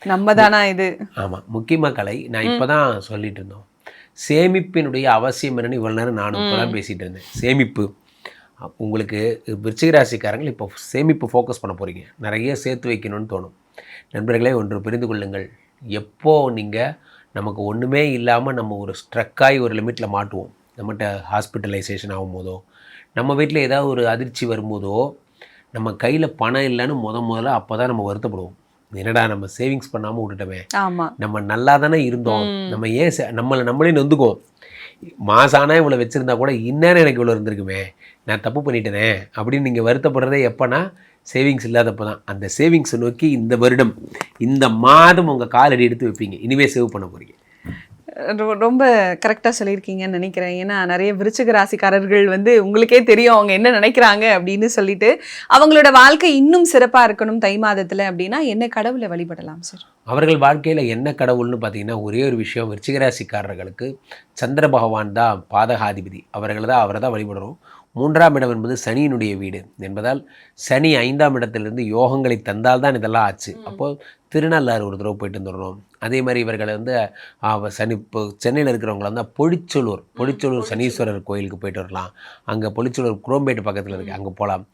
நம்ம தானா இது? ஆமாம், முக்கியமாக கலை. நான் இப்போ தான் சொல்லிட்டு இருந்தோம், சேமிப்பினுடைய அவசியம் என்னன்னு இவ்வளோ நேரம் நானும் இப்போ தான் பேசிகிட்டு இருந்தேன். சேமிப்பு உங்களுக்கு விருச்சிக ராசிக்காரங்கள் இப்போ சேமிப்பு ஃபோக்கஸ் பண்ண போகிறீங்க, நிறைய சேர்த்து வைக்கணும்னு தோணும். நண்பர்களே, ஒன்று புரிந்து கொள்ளுங்கள், எப்போ நீங்கள் நமக்கு ஒன்றுமே இல்லாமல் நம்ம ஒரு ஸ்ட்ரக்காகி ஒரு லிமிட்டில் மாட்டுவோம், நம்மகிட்ட ஹாஸ்பிட்டலைசேஷன் ஆகும்போதோ, நம்ம வீட்டில் ஏதாவது ஒரு அதிர்ச்சி வரும்போதோ, நம்ம கையில் பணம் இல்லைன்னு முதல்ல அப்போ தான் நம்ம வருத்தப்படுவோம். என்னடா நம்ம சேவிங்ஸ் பண்ணாமல் விட்டுட்டோமே, நம்ம நல்லா தானே இருந்தோம், நம்ம ஏன் நம்மளே நொந்துக்குவோம். மாதம் ஆனால் இவ்வளோ வச்சுருந்தா கூட இந்நேரம் எனக்கு இவ்வளோ இருந்திருக்குமே, நான் தப்பு பண்ணிட்டேனே அப்படின்னு நீங்கள் வருத்தப்படுறதே எப்போனா சேவிங்ஸ் இல்லாதப்போ தான். அந்த சேவிங்ஸை நோக்கி இந்த வருடம் இந்த மாதம் உங்கள் காலடி எடுத்து வைப்பீங்க, இனிமேல் சேவ் பண்ண போகிறீங்க. ரொம்ப கரெக்டாக சொல்லியிருக்கீங்கன்னு நினைக்கிறேன். ஏன்னா நிறைய விருச்சிக ராசிக்காரர்கள் வந்து உங்களுக்கே தெரியும் அவங்க என்ன நினைக்கிறாங்க அப்படின்னு சொல்லிட்டு, அவங்களோட வாழ்க்கை இன்னும் சிறப்பாக இருக்கணும் தை மாதத்தில் அப்படின்னா என்ன கடவுளை வழிபடலாம் சார்? அவர்கள் வாழ்க்கையில் என்ன கடவுள்னு பார்த்தீங்கன்னா, ஒரே ஒரு விஷயம், விருச்சிக ராசிக்காரர்களுக்கு சந்திர பகவான் தான் பாதகாதிபதி, அவரை தான் வழிபடுறோம். 3ஆம் இடம் என்பது சனியினுடைய வீடு என்பதால் சனி 5ஆம் இடத்திலிருந்து யோகங்களை தந்தால் தான் இதெல்லாம் ஆச்சு. அப்போது திருநள்ளாறு ஒரு தடவை போயிட்டு வந்துடணும். அதே மாதிரி இவர்களை வந்து சனி இப்போ சென்னையில் இருக்கிறவங்கள வந்து பொழிச்சலூர் சனீஸ்வரர் கோயிலுக்கு போயிட்டு வரலாம். அங்கே பொழிச்சலூர் குரோம்பேட்டு பக்கத்தில் இருக்குது, அங்கே போகலாம்.